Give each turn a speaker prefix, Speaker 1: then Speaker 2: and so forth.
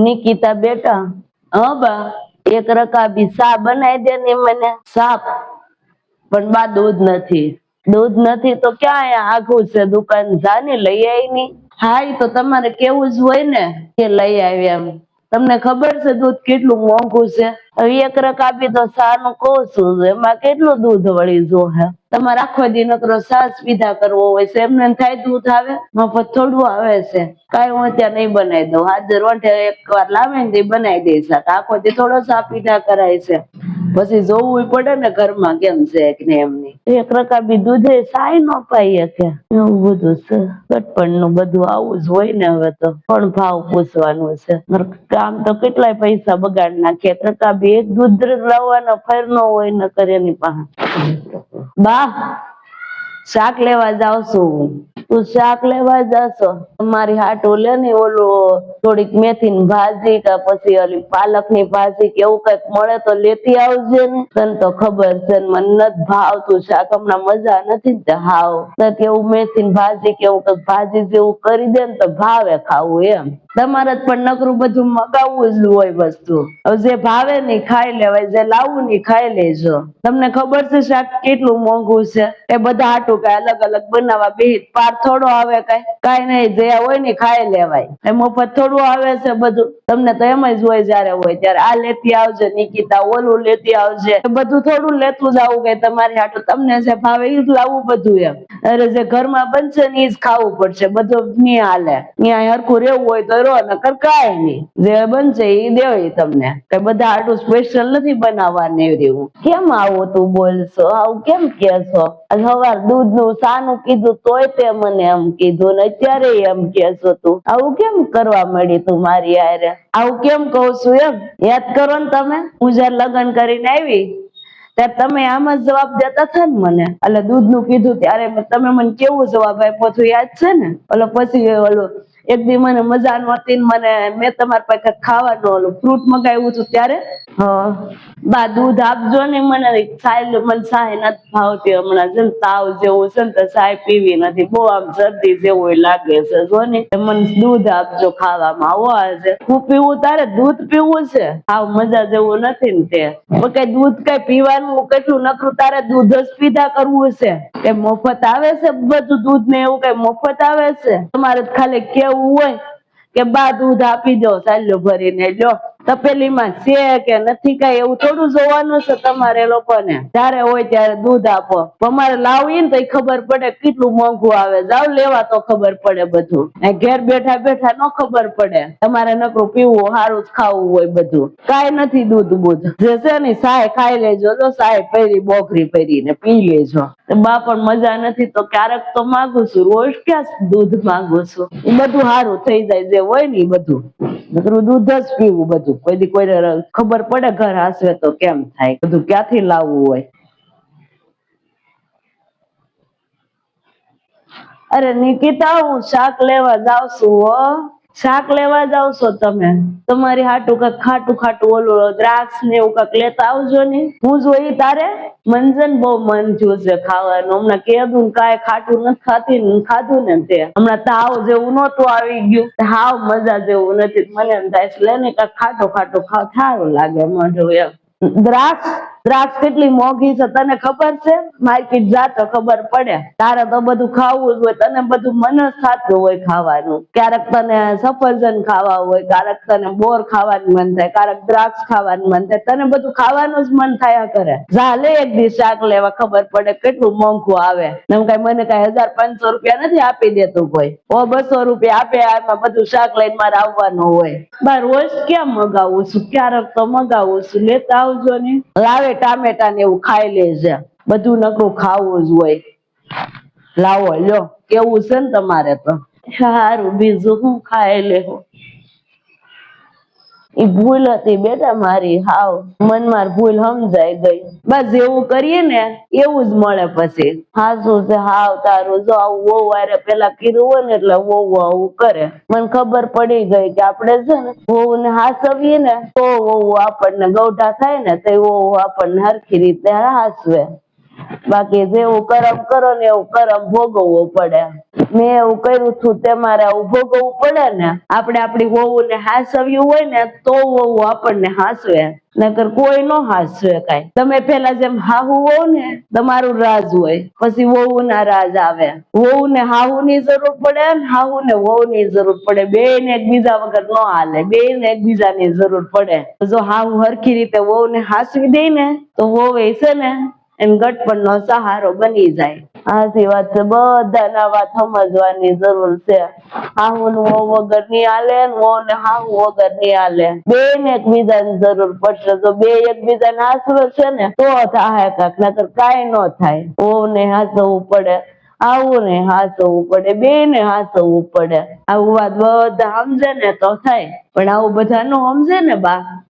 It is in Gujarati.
Speaker 1: નિકિતા બેટા, હા બા, એક રકાબી સા બનાવી દે ને મને. સાપ પણ બા દૂધ નથી. દૂધ નથી તો ક્યાં આઘું છે દુકાન, જાને લઈ આવી ની. હા ઈ તો તમારે કેવું જ હોય ને કે લઈ આવી એમ. તમને ખબર છે દૂધ કેટલું મોંઘું છે? હવે એક રકાબી તો સા નું કહું છું, એમાં કેટલું દૂધ વળી જોહે. તમારે આખો દી નકરો છાસ પીધા કરવો હોય છે, એમને થાય દૂધ આવે? મફત થોડું આવે છે. કાઈ હું અત્યારે નહીં બનાવી દઉં, હાજર રોંઢે એક વાર લાવે ને તે બનાવી દઈશ. આખો દી થોડો સા પીધા કરાય છે. પછી જોવું પડે ને ઘરમાં કેમ છે કે એમ નહીં. એક રકાબી દૂધે સાય ન પાઈ શકે, એવું બધું છે. ઘટપણ નું બધું આવું જ હોય ને. હવે તો પણ ભાવ પૂછવાનું છે. કામ તો કેટલાય પૈસા બગાડ નાખે. એક રકાબી એક દૂધ લાવવાનો ફેર ન હોય ન કરે એની પાસે. બા, શાક લેવા જાવ છું. તું શાક લેવા જાશો? મારી હાટુ લે ને ઓલું થોડીક મેથી ની ભાજી કે પછી ઓલી પાલક ની ભાજી કે એવું કઈક મળે તો લેતી આવજે ને. તને તો ખબર છે મને નથી ભાવતું શાક, હમણાં મજા નથી ને હાવ. એવું મેથી ની ભાજી કે એવું કઈક ભાજી જેવું કરી દે ને તો ભાવે ખાવું એમ. તમારે પણ નકરું બધું મગાવવું જ હોય વસ્તુ. હવે જે ભાવે ને ખાઈ લેવાય, જે લાવવું ને ખાઈ લેજો. તમને ખબર છે શાક કેટલું મોંઘું છે? એ બધા હાટું કઈ અલગ અલગ બનાવવા બેહી પાર થોડો આવે કઈ નહીં, જે હોય ને ખાઈ લેવાય. એ મફત થોડું આવે છે બધું? તમને તો એમ જ હોય જયારે હોય ત્યારે આ લેતી આવજે નિકિતા, ઓલું લેતી આવજે. બધું થોડું લેતું જવું કઈ તમારી હાટું. તમને જે ભાવે ઈ જ લાવવું બધું એમ. અરે જે ઘરમાં બનશે ને ઈ જ ખાવું પડશે, બધું ની હાલે. ત્યાં હરખું રહેવું હોય તો રહો, નકર કાંઈ નહીં. જે બનશે ઈ દેવાય તમને. કઈ બધા હાટું સ્પેશિયલ નથી બનાવવાની રહ્યું. કેમ આવું તું બોલશો? આવું કેમ કેશો? સવાર દૂધ નું સા નું કીધું તોય તે મને એમ કીધું, ને અત્યારે એમ કેશો તું? આવું કેમ કરવા મળી તું મારી હારે? આવું કેમ કઉ છું એમ યાદ કરો ને તમે. હું જયારે લગ્ન કરીને આવી ત્યારે તમે આમ જ જવાબ દેતા હતા ને મને. એટલે દૂધ નું કીધું ત્યારે તમે મને કેવું જવાબ આપ્યો તો યાદ છે ને? ઓલો પછી ઓલું એક દી મને મજા નહોતી ને મેં તમારી પાસે ખાવાનું ઓલું ફ્રૂટ મગાવ્યું હતું ત્યારે. હા બા, દૂધ આપજો ને મને. મને સાય નથી ભાવતી હમણાં. જેમ તાવ જેવું છે ને તો સાય પીવી નથી, બહુ આમ શરદી જેવું લાગે છે. જો ને મને દૂધ આપજો ખાવામાં. આવો આજે હું પીવું તારે દૂધ પીવું છે? આવ મજા જેવું નથી ને તે. કઈ દૂધ કઈ પીવાનું કેટલું નકરું તારે દૂધ જ પીધા કરવું છે? એ મફત આવે છે બધું દૂધ ને એવું કઈ મફત આવે છે? તમારે ખાલી કેવું હોય કે બા દૂધ આપી દો સાલ્યો ભરીને, લ્યો તપેલીમાં છે કે નથી કઈ એવું થોડું જોવાનું છે તમારે લોકોને. ત્યારે હોય ત્યારે દૂધ આપો. અમારે લાવીએ ને તો ખબર પડે કેટલું મોંઘું આવે. જાવ લેવા તો ખબર પડે બધું. ઘેર બેઠા બેઠા ન ખબર પડે. તમારે નકરું પીવું સારું જ ખાવું હોય બધું. કઈ નથી દૂધ બૂધ જે છે ને સાય ખાઈ લેજો. તો સાય પરી બોખરી પહેરીને પી લેજો. બા પણ મજા નથી તો ક્યારેક તો માગુ છું, રોજ ક્યાં દૂધ માંગુ છું. એ બધું સારું થઈ જાય જે હોય ને એ બધું. નકરું દૂધ જ પીવું બધું. કોઈને ખબર પડે ઘર હાસવે તો કેમ થાય. બધું ક્યાંથી લાવવું હોય. અરે નિકિતા, હું શાક લેવા જાવ છું હો. શાક લેવા જાવ છો તમે? તમારી હાટું કઈક ખાટું ખાટું ઓલું દ્રાક્ષ ને એવું કઈક લેતા આવજો ને. હું જોઈ તારે મંજન બહુ મન થયું છે ખાવાનું. હમણાં કેદું કાંઈ ખાટું નથી ખાતી ને ખાધું ને તે હમણાં તાવ જેવું નહોતું આવી ગયું. હાવ મજા જેવું નથી. મને એમ થાય લે ને કઈક ખાટું ખાટું ખાવ સારું લાગે મોઢું એમ. દ્રાક્ષ કેટલી મોંઘી છે તને ખબર છે? માર્કેટ જા તો ખબર પડે. તારે તો બધું ખાવું જ હોય. તને બધું મન જ થતું હોય ખાવાનું. ક્યારેક તને સફરજન ખાવા હોય, ક્યારેક તને બોર ખાવાનું મન થાય, ક્યારેક દ્રાક્ષ ખાવાનું મન થાય. તને બધું ખાવાનું જ મન થયા કરે. જા લે એક દી શાક લેવા, ખબર પડે કેટલું મોંઘું આવે. એમ કઈ મને કઈ 1500 રૂપિયા નથી આપી દેતું કોઈ. 200 રૂપિયા આપે એમાં બધું શાક લઈને મારે આવવાનું હોય. બાર રોજ ક્યાં મગાવું છું? ક્યારેક તો મગાવું છું. લેતા આવજો ને. લાવે ટામેટા ને એવું ખાઈ લેજે. બધું નકરું ખાવું જ હોય. લાવો લ્યો. કેવું છે ને તમારે તો સારું. બીજું હું ખાઈ લેવું. એ ભૂલ હતી બેટા મારી. હાવ મનમાં ભૂલ સમજાઈ ગઈ. બસ જેવું કરીએ ને એવું જ મળે પછી. હાચું છે હાવ તારું. જો આવું વહુ હારે પેલા કીધું હોય ને એટલે વહુ આવું કરે. મને ખબર પડી ગઈ કે આપણે છે ને વહુ ને હાચવીએ ને તો વહુ આપણને ગૌઢા થાય ને તો વહુ આપણને હરખી રીતે હાચવે. બાકી જેવું કરમ કરો ને એવું કરમ ભોગવવું પડે. મેં એવું કર્યું હતું તે મારે આવું ભોગવવું પડે ને. આપણે આપણી વહુ ને હાસવ્યું હોય ને તો વહુ આપણને હાસવે, નકર કોઈ નો હાસવે કાંઈ. તમે પેલા જેમ હાહુ હોવ ને તમારું રાજ હોય, પછી વહુ ના રાજ આવે. વહુ ને હાહુ ની જરૂર પડે ને હાહુ ને વહુ ની જરૂર પડે. બે ને એકબીજા વગર નો હાલે, બે ને એકબીજા ની જરૂર પડે. જો હાહુ હરખી રીતે વહુ ને હાસવી દે ને તો વહુ છે ને એમ ગટપણ નો સહારો બની જાય. સાચી વાત છે, બધાને આ વાત સમજવાની જરૂર છે. હાહુ નું વહુ વગર ની હાલે, વહુ ને હાહુ વગર ની હાલે. બે ને એકબીજાની જરૂર પડશે. જો બે એકબીજાને હાસવે છે ને તો થાય કાંઈક, નકર કાંઈ નો થાય. વહુ ને હાચવવું પડે, હાહુ ને હાચવવું પડે, બે ને હાચવવું પડે. આવું વાત બધા સમજે ને તો થાય, પણ આવું બધા નો સમજે ને બા.